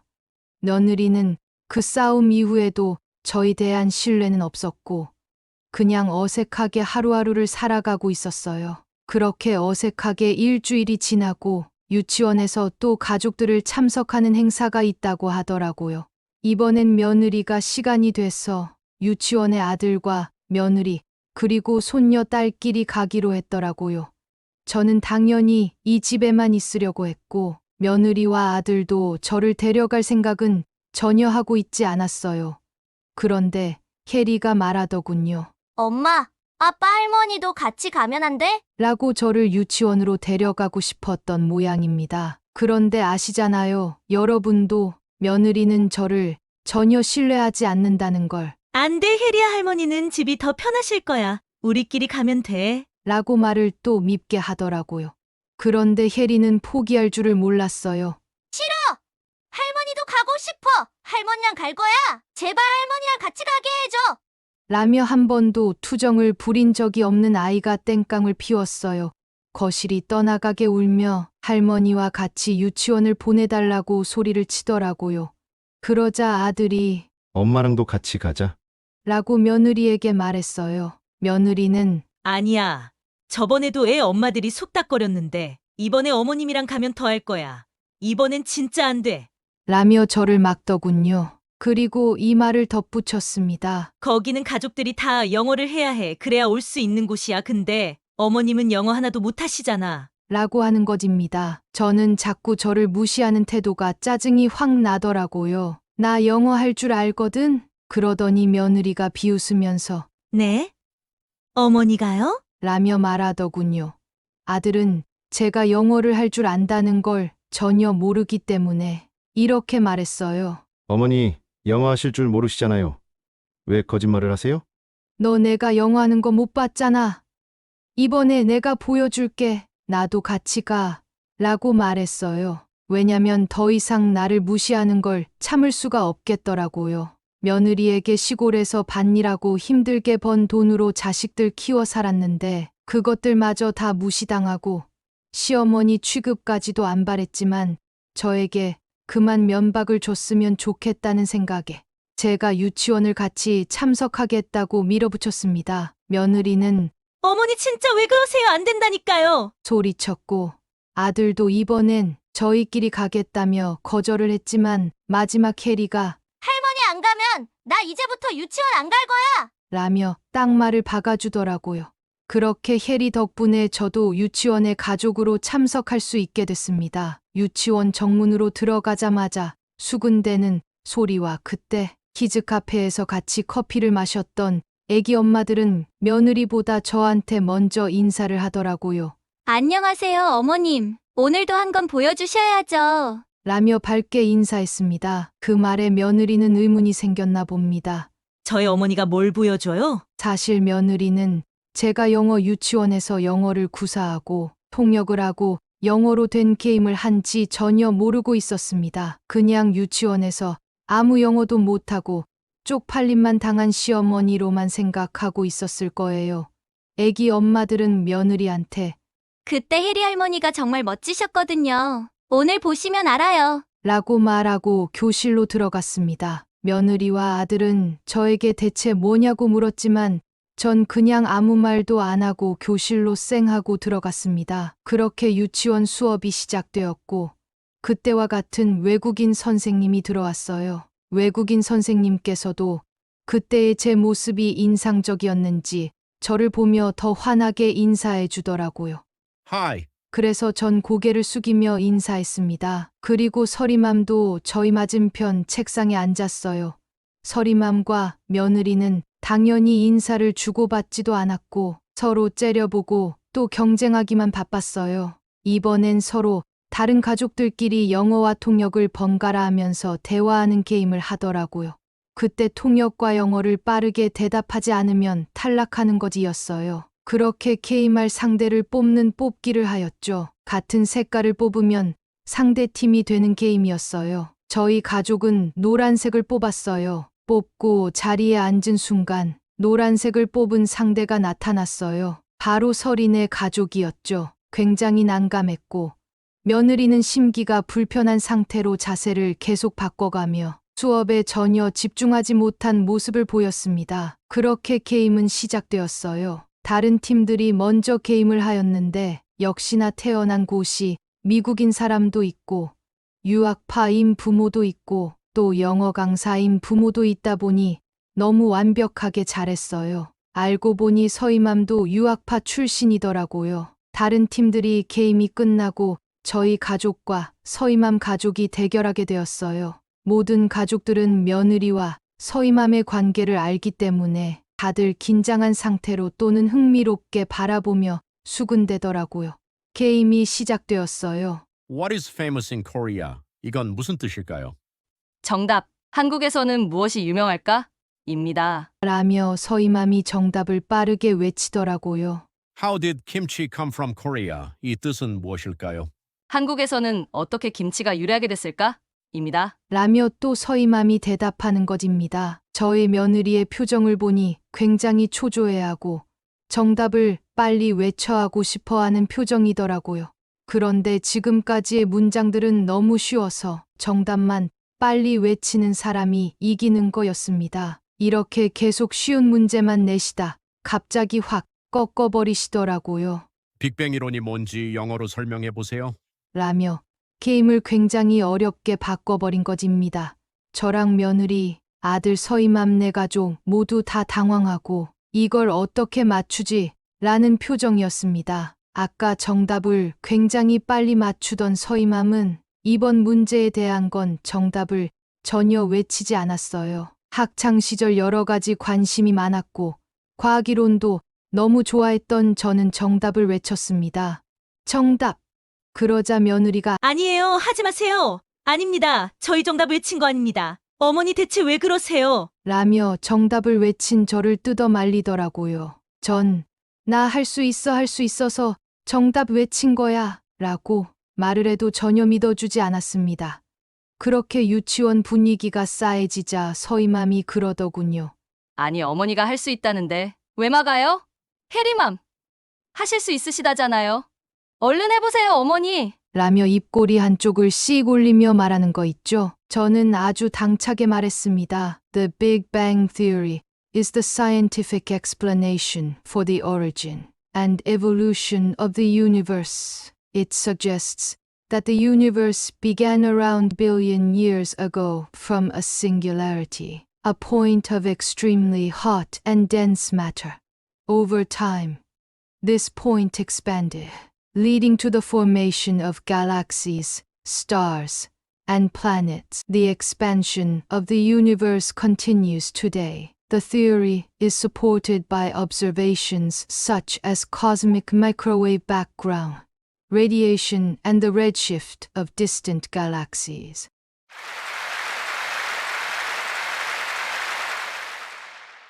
며느리는 그 싸움 이후에도 저에 대한 신뢰는 없었고 그냥 어색하게 하루하루를 살아가고 있었어요. 그렇게 어색하게 일주일이 지나고 유치원에서 또 가족들을 참석하는 행사가 있다고 하더라고요. 이번엔 며느리가 시간이 돼서 유치원의 아들과 며느리 그리고 손녀 딸끼리 가기로 했더라고요. 저는 당연히 이 집에만 있으려고 했고 며느리와 아들도 저를 데려갈 생각은 전혀 하고 있지 않았어요. 그런데 해리가 말하더군요. 엄마, 아빠 할머니도 같이 가면 안 돼? 라고 저를 유치원으로 데려가고 싶었던 모양입니다. 그런데 아시잖아요. 여러분도 며느리는 저를 전혀 신뢰하지 않는다는 걸. 안 돼, 혜리야 할머니는 집이 더 편하실 거야. 우리끼리 가면 돼. 라고 말을 또 밉게 하더라고요. 그런데 혜리는 포기할 줄을 몰랐어요. 싫어! 할머니도 가고 싶어! 할머니랑 갈 거야! 제발 할머니랑 같이 가게 해줘! 라며 한 번도 투정을 부린 적이 없는 아이가 땡깡을 피웠어요. 거실이 떠나가게 울며 할머니와 같이 유치원을 보내달라고 소리를 치더라고요. 그러자 아들이 엄마랑도 같이 가자. 라고 며느리에게 말했어요. 며느리는 아니야. 저번에도 애 엄마들이 속닥거렸는데 이번에 어머님이랑 가면 더 할 거야. 이번엔 진짜 안 돼. 라며 저를 막더군요. 그리고 이 말을 덧붙였습니다. 거기는 가족들이 다 영어를 해야 해. 그래야 올 수 있는 곳이야. 근데 어머님은 영어 하나도 못 하시잖아. 라고 하는 것입니다. 저는 자꾸 저를 무시하는 태도가 짜증이 확 나더라고요. 나 영어 할 줄 알거든? 그러더니 며느리가 비웃으면서 네? 어머니가요? 라며 말하더군요. 아들은 제가 영어를 할 줄 안다는 걸 전혀 모르기 때문에 이렇게 말했어요. 어머니, 영어 하실 줄 모르시잖아요. 왜 거짓말을 하세요? 너 내가 영어 하는 거 못 봤잖아. 이번에 내가 보여줄게. 나도 같이 가. 라고 말했어요. 왜냐면 더 이상 나를 무시하는 걸 참을 수가 없겠더라고요. 며느리에게 시골에서 밭일하고 힘들게 번 돈으로 자식들 키워 살았는데 그것들마저 다 무시당하고 시어머니 취급까지도 안 바랬지만 저에게 그만 면박을 줬으면 좋겠다는 생각에 제가 유치원을 같이 참석하겠다고 밀어붙였습니다. 며느리는 어머니 진짜 왜 그러세요? 안 된다니까요. 소리쳤고 아들도 이번엔 저희끼리 가겠다며 거절을 했지만 마지막 해리가 할머니 안 가면 나 이제부터 유치원 안 갈 거야. 라며 딱말을 박아주더라고요. 그렇게 해리 덕분에 저도 유치원에 가족으로 참석할 수 있게 됐습니다. 유치원 정문으로 들어가자마자 수군대는 소리와 그때 키즈카페에서 같이 커피를 마셨던 애기 엄마들은 며느리보다 저한테 먼저 인사를 하더라고요. 안녕하세요, 어머님. 오늘도 한 건 보여주셔야죠. 라며 밝게 인사했습니다. 그 말에 며느리는 의문이 생겼나 봅니다. 저희 어머니가 뭘 보여줘요? 사실 며느리는 제가 영어 유치원에서 영어를 구사하고 통역을 하고 영어로 된 게임을 한지 전혀 모르고 있었습니다. 그냥 유치원에서 아무 영어도 못하고 쪽팔림만 당한 시어머니로만 생각하고 있었을 거예요. 애기 엄마들은 며느리한테 그때 혜리 할머니가 정말 멋지셨거든요. 오늘 보시면 알아요. 라고 말하고 교실로 들어갔습니다. 며느리와 아들은 저에게 대체 뭐냐고 물었지만 전 그냥 아무 말도 안 하고 교실로 쌩하고 들어갔습니다. 그렇게 유치원 수업이 시작되었고 그때와 같은 외국인 선생님이 들어왔어요. 외국인 선생님께서도 그때의 제 모습이 인상적이었는지 저를 보며 더 환하게 인사해 주더라고요. Hi. 그래서 전 고개를 숙이며 인사했습니다. 그리고 서리맘도 저희 맞은편 책상에 앉았어요. 서리맘과 며느리는 당연히 인사를 주고받지도 않았고 서로 째려보고 또 경쟁하기만 바빴어요. 이번엔 서로 다른 가족들끼리 영어와 통역을 번갈아 하면서 대화하는 게임을 하더라고요. 그때 통역과 영어를 빠르게 대답하지 않으면 탈락하는 것이었어요. 그렇게 게임할 상대를 뽑는 뽑기를 하였죠. 같은 색깔을 뽑으면 상대 팀이 되는 게임이었어요. 저희 가족은 노란색을 뽑았어요. 뽑고 자리에 앉은 순간 노란색을 뽑은 상대가 나타났어요. 바로 서린의 가족이었죠. 굉장히 난감했고 며느리는 심기가 불편한 상태로 자세를 계속 바꿔가며 수업에 전혀 집중하지 못한 모습을 보였습니다. 그렇게 게임은 시작되었어요. 다른 팀들이 먼저 게임을 하였는데 역시나 태어난 곳이 미국인 사람도 있고 유학파인 부모도 있고 또 영어 강사인 부모도 있다 보니 너무 완벽하게 잘했어요. 알고 보니 서이맘도 유학파 출신이더라고요. 다른 팀들이 게임이 끝나고 저희 가족과 서이맘 가족이 대결하게 되었어요. 모든 가족들은 며느리와 서이맘의 관계를 알기 때문에 다들 긴장한 상태로 또는 흥미롭게 바라보며 수군대더라고요. 게임이 시작되었어요. What is famous in Korea? 이건 무슨 뜻일까요? 정답. 한국에서는 무엇이 유명할까? 입니다. 라며 서이맘이 정답을 빠르게 외치더라고요. How did kimchi come from Korea? 이 뜻은 무엇일까요? 한국에서는 어떻게 김치가 유래하게 됐을까? 입니다. 라며 또 서이맘이 대답하는 것입니다. 저의 며느리의 표정을 보니 굉장히 초조해하고 정답을 빨리 외쳐하고 싶어하는 표정이더라고요. 그런데 지금까지의 문장들은 너무 쉬워서 정답만 빨리 외치는 사람이 이기는 거였습니다. 이렇게 계속 쉬운 문제만 내시다 갑자기 확 꺾어버리시더라고요. 빅뱅 이론이 뭔지 영어로 설명해 보세요. 라며 게임을 굉장히 어렵게 바꿔버린 것입니다. 저랑 며느리, 아들 서이맘 네 가족 모두 다 당황하고 이걸 어떻게 맞추지? 라는 표정이었습니다. 아까 정답을 굉장히 빨리 맞추던 서이맘은 이번 문제에 대한 건 정답을 전혀 외치지 않았어요. 학창시절 여러 가지 관심이 많았고 과학이론도 너무 좋아했던 저는 정답을 외쳤습니다. 정답! 그러자 며느리가 아니에요. 하지 마세요. 아닙니다. 저희 정답 외친 거 아닙니다. 어머니 대체 왜 그러세요? 라며 정답을 외친 저를 뜯어 말리더라고요. 전 나 할 수 있어서 정답 외친 거야 라고 말을 해도 전혀 믿어주지 않았습니다. 그렇게 유치원 분위기가 싸해지자 서이맘이 그러더군요. 아니 어머니가 할 수 있다는데 왜 막아요? 해리맘 하실 수 있으시다잖아요. 얼른 해보세요 어머니. 라며 입꼬리 한쪽을 씩 올리며 말하는 거 있죠. 저는 아주 당차게 말했습니다. The Big Bang Theory is the scientific explanation for the origin and evolution of the universe. It suggests that the universe began around billion years ago from a singularity, a point of extremely hot and dense matter. Over time, this point expanded, leading to the formation of galaxies, stars, and planets. The expansion of the universe continues today. The theory is supported by observations such as cosmic microwave background radiation and the redshift of distant galaxies.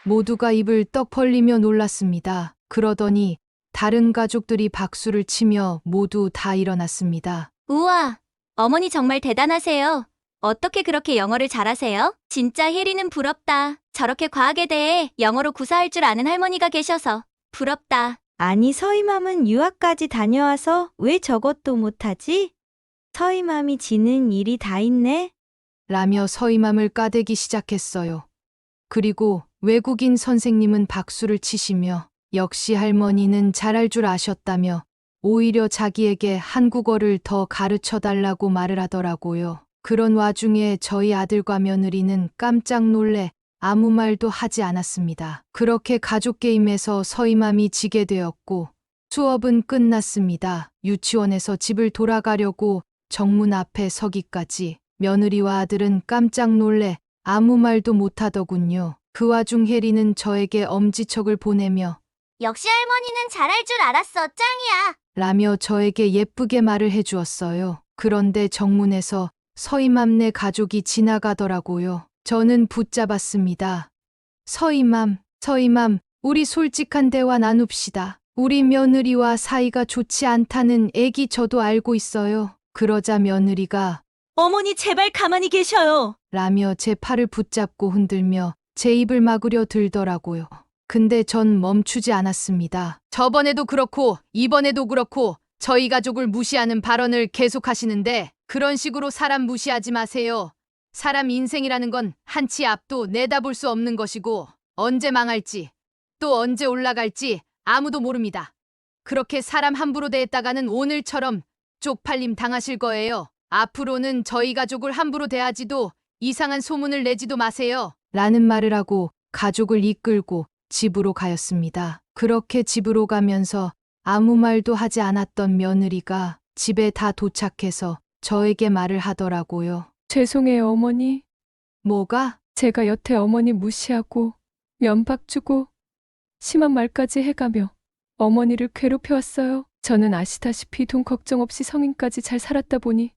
모두가 입을 떡 벌리며 놀랐습니다. 그러더니 다른 가족들이 박수를 치며 모두 다 일어났습니다. 우와, 어머니 정말 대단하세요. 어떻게 그렇게 영어를 잘하세요? 진짜 혜리는 부럽다. 저렇게 과학에 대해 영어로 구사할 줄 아는 할머니가 계셔서 부럽다. 아니, 서희맘은 유학까지 다녀와서 왜 저것도 못하지? 서희맘이 지는 일이 다 있네. 라며 서희맘을 까대기 시작했어요. 그리고 외국인 선생님은 박수를 치시며 역시 할머니는 잘할 줄 아셨다며 오히려 자기에게 한국어를 더 가르쳐 달라고 말을 하더라고요. 그런 와중에 저희 아들과 며느리는 깜짝 놀래 아무 말도 하지 않았습니다. 그렇게 가족 게임에서 서희맘이 지게 되었고 수업은 끝났습니다. 유치원에서 집을 돌아가려고 정문 앞에 서기까지 며느리와 아들은 깜짝 놀래 아무 말도 못하더군요. 그 와중 혜리는 저에게 엄지척을 보내며 역시 할머니는 잘할 줄 알았어, 짱이야. 라며 저에게 예쁘게 말을 해주었어요. 그런데 정문에서 서희맘네 가족이 지나가더라고요. 저는 붙잡았습니다. 서희맘, 우리 솔직한 대화 나눕시다. 우리 며느리와 사이가 좋지 않다는 얘기 저도 알고 있어요. 그러자 며느리가 어머니 제발 가만히 계셔요. 라며 제 팔을 붙잡고 흔들며 제 입을 막으려 들더라고요. 근데 전 멈추지 않았습니다. 저번에도 그렇고 이번에도 그렇고 저희 가족을 무시하는 발언을 계속하시는데 그런 식으로 사람 무시하지 마세요. 사람 인생이라는 건 한치 앞도 내다볼 수 없는 것이고 언제 망할지 또 언제 올라갈지 아무도 모릅니다. 그렇게 사람 함부로 대했다가는 오늘처럼 쪽팔림 당하실 거예요. 앞으로는 저희 가족을 함부로 대하지도 이상한 소문을 내지도 마세요. 라는 말을 하고 가족을 이끌고 집으로 가였습니다. 그렇게 집으로 가면서 아무 말도 하지 않았던 며느리가 집에 다 도착해서 저에게 말을 하더라고요. 죄송해요, 어머니. 뭐가? 제가 여태 어머니 무시하고 면박 주고 심한 말까지 해가며 어머니를 괴롭혀왔어요. 저는 아시다시피 돈 걱정 없이 성인까지 잘 살았다 보니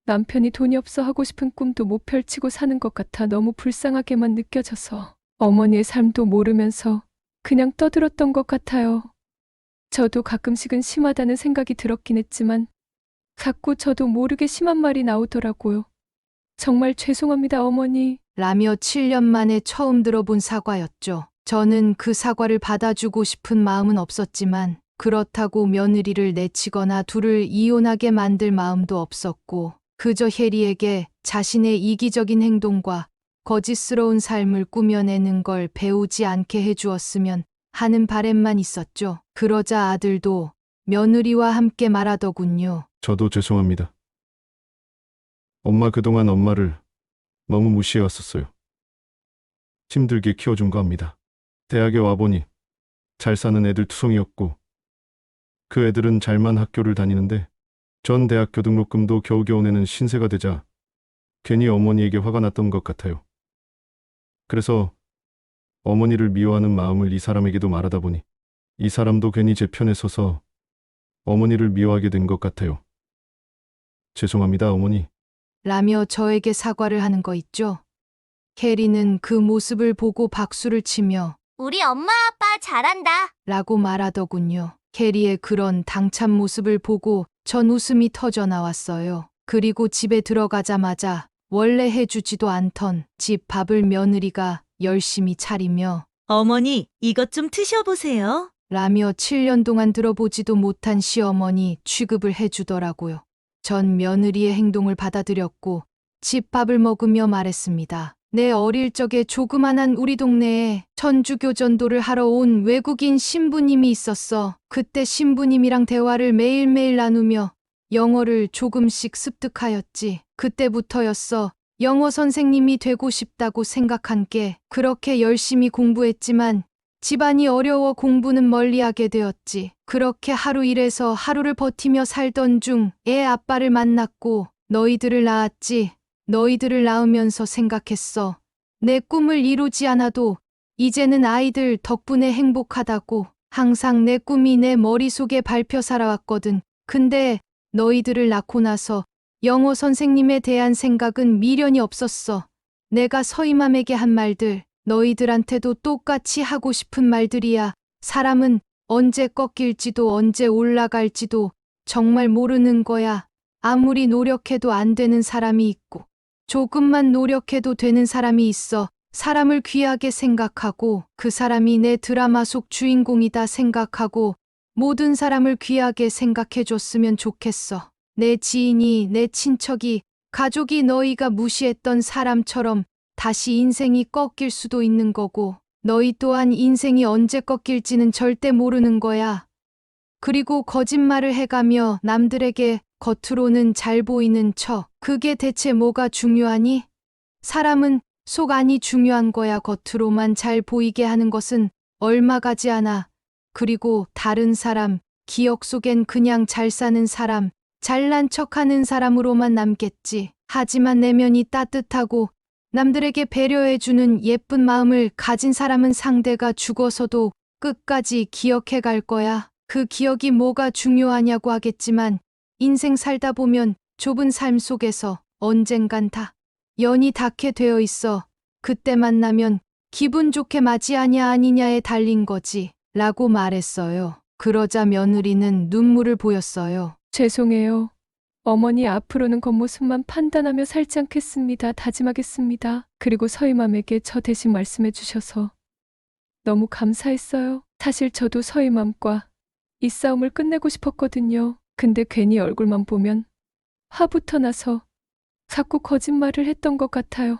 남편이 돈이 없어 하고 싶은 꿈도 못 펼치고 사는 것 같아 너무 불쌍하게만 느껴져서 어머니의 삶도 모르면서 그냥 떠들었던 것 같아요. 저도 가끔씩은 심하다는 생각이 들었긴 했지만 자꾸 저도 모르게 심한 말이 나오더라고요. 정말 죄송합니다, 어머니. 라며 7년 만에 처음 들어본 사과였죠. 저는 그 사과를 받아주고 싶은 마음은 없었지만 그렇다고 며느리를 내치거나 둘을 이혼하게 만들 마음도 없었고 그저 혜리에게 자신의 이기적인 행동과 거짓스러운 삶을 꾸며내는 걸 배우지 않게 해주었으면 하는 바램만 있었죠. 그러자 아들도 며느리와 함께 말하더군요. 저도 죄송합니다. 엄마 그동안 엄마를 너무 무시해왔었어요. 힘들게 키워준 거 압니다. 대학에 와보니 잘 사는 애들 투성이었고 그 애들은 잘만 학교를 다니는데 전 대학교 등록금도 겨우겨우 내는 신세가 되자 괜히 어머니에게 화가 났던 것 같아요. 그래서 어머니를 미워하는 마음을 이 사람에게도 말하다 보니 이 사람도 괜히 제 편에 서서 어머니를 미워하게 된 것 같아요. 죄송합니다, 어머니. 라며 저에게 사과를 하는 거 있죠. 혜리는 그 모습을 보고 박수를 치며 우리 엄마 아빠 잘한다. 라고 말하더군요. 혜리의 그런 당찬 모습을 보고 전 웃음이 터져 나왔어요. 그리고 집에 들어가자마자 원래 해주지도 않던 집 밥을 며느리가 열심히 차리며 어머니, 이것 좀 드셔보세요. 라며 7년 동안 들어보지도 못한 시어머니 취급을 해주더라고요. 전 며느리의 행동을 받아들였고 집밥을 먹으며 말했습니다. 내 어릴 적에 조그만한 우리 동네에 천주교 전도를 하러 온 외국인 신부님이 있었어. 그때 신부님이랑 대화를 매일매일 나누며 영어를 조금씩 습득하였지. 그때부터였어. 영어 선생님이 되고 싶다고 생각한 게. 그렇게 열심히 공부했지만 집안이 어려워 공부는 멀리하게 되었지. 그렇게 하루 일해서 하루를 버티며 살던 중 애 아빠를 만났고 너희들을 낳았지. 너희들을 낳으면서 생각했어. 내 꿈을 이루지 않아도 이제는 아이들 덕분에 행복하다고. 항상 내 꿈이 내 머릿속에 밟혀 살아왔거든. 근데 너희들을 낳고 나서 영어 선생님에 대한 생각은 미련이 없었어. 내가 서희맘에게 한 말들, 너희들한테도 똑같이 하고 싶은 말들이야. 사람은 언제 꺾일지도 언제 올라갈지도 정말 모르는 거야. 아무리 노력해도 안 되는 사람이 있고, 조금만 노력해도 되는 사람이 있어. 사람을 귀하게 생각하고 그 사람이 내 드라마 속 주인공이다 생각하고 모든 사람을 귀하게 생각해줬으면 좋겠어. 내 지인이, 내 친척이, 가족이 너희가 무시했던 사람처럼 다시 인생이 꺾일 수도 있는 거고 너희 또한 인생이 언제 꺾일지는 절대 모르는 거야. 그리고 거짓말을 해가며 남들에게 겉으로는 잘 보이는 척. 그게 대체 뭐가 중요하니? 사람은 속 안이 중요한 거야. 겉으로만 잘 보이게 하는 것은 얼마 가지 않아. 그리고 다른 사람, 기억 속엔 그냥 잘 사는 사람, 잘난 척하는 사람으로만 남겠지. 하지만 내면이 따뜻하고 남들에게 배려해주는 예쁜 마음을 가진 사람은 상대가 죽어서도 끝까지 기억해 갈 거야. 그 기억이 뭐가 중요하냐고 하겠지만 인생 살다 보면 좁은 삶 속에서 언젠간 다 연이 닿게 되어 있어. 그때 만나면 기분 좋게 맞이하냐 아니냐에 달린 거지. 라고 말했어요. 그러자 며느리는 눈물을 보였어요. 죄송해요. 어머니 앞으로는 겉모습만 판단하며 살지 않겠습니다. 다짐하겠습니다. 그리고 서희맘에게 저 대신 말씀해 주셔서 너무 감사했어요. 사실 저도 서희맘과 이 싸움을 끝내고 싶었거든요. 근데 괜히 얼굴만 보면 화부터 나서 자꾸 거짓말을 했던 것 같아요.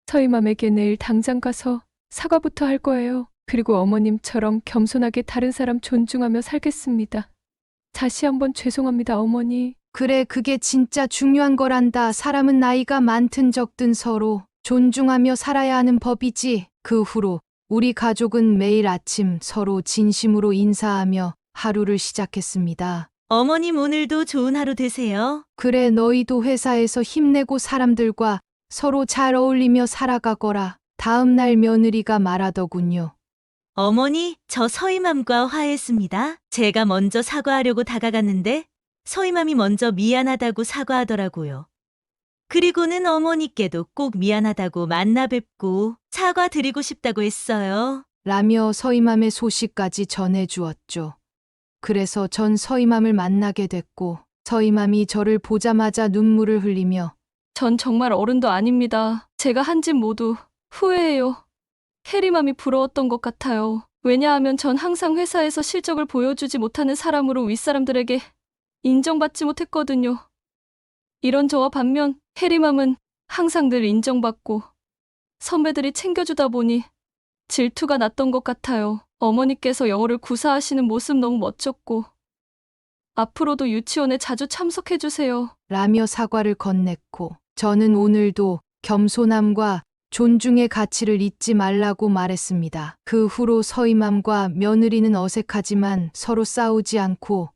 서희맘에게 내일 당장 가서 사과부터 할 거예요. 그리고 어머님처럼 겸손하게 다른 사람 존중하며 살겠습니다. 다시 한번 죄송합니다, 어머니. 그래, 그게 진짜 중요한 거란다. 사람은 나이가 많든 적든 서로 존중하며 살아야 하는 법이지. 그 후로 우리 가족은 매일 아침 서로 진심으로 인사하며 하루를 시작했습니다. 어머님 오늘도 좋은 하루 되세요. 그래, 너희도 회사에서 힘내고 사람들과 서로 잘 어울리며 살아가거라. 다음 날 며느리가 말하더군요. 어머니, 저 서희맘과 화했습니다. 제가 먼저 사과하려고 다가갔는데 서희맘이 먼저 미안하다고 사과하더라고요. 그리고는 어머니께도 꼭 미안하다고 만나 뵙고 사과드리고 싶다고 했어요. 라며 서희맘의 소식까지 전해주었죠. 그래서 전 서희맘을 만나게 됐고 서희맘이 저를 보자마자 눈물을 흘리며 전 정말 어른도 아닙니다. 제가 한 짓 모두 후회해요. 혜리맘이 부러웠던 것 같아요. 왜냐하면 전 항상 회사에서 실적을 보여주지 못하는 사람으로 윗사람들에게 인정받지 못했거든요. 이런 저와 반면 혜리맘은 항상 늘 인정받고 선배들이 챙겨주다 보니 질투가 났던 것 같아요. 어머니께서 영어를 구사하시는 모습 너무 멋졌고 앞으로도 유치원에 자주 참석해주세요. 라며 사과를 건넸고 저는 오늘도 겸손함과 존중의 가치를 잊지 말라고 말했습니다. 그 후로 서희맘과 며느리는 어색하지만 서로 싸우지 않고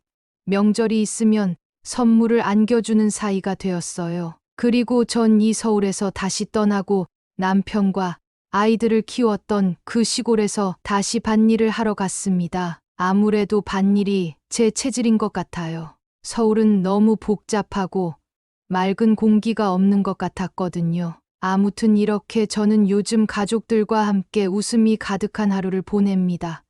명절이 있으면 선물을 안겨주는 사이가 되었어요. 그리고 전 이 서울에서 다시 떠나고 남편과 아이들을 키웠던 그 시골에서 다시 밭일을 하러 갔습니다. 아무래도 밭일이 제 체질인 것 같아요. 서울은 너무 복잡하고 맑은 공기가 없는 것 같았거든요. 아무튼 이렇게 저는 요즘 가족들과 함께 웃음이 가득한 하루를 보냅니다.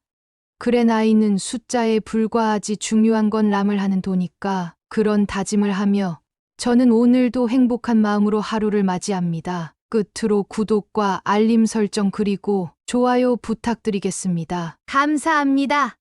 그래, 나이는 숫자에 불과하지 중요한 건 남을 하는 도니까. 그런 다짐을 하며 저는 오늘도 행복한 마음으로 하루를 맞이합니다. 끝으로 구독과 알림 설정 그리고 좋아요 부탁드리겠습니다. 감사합니다.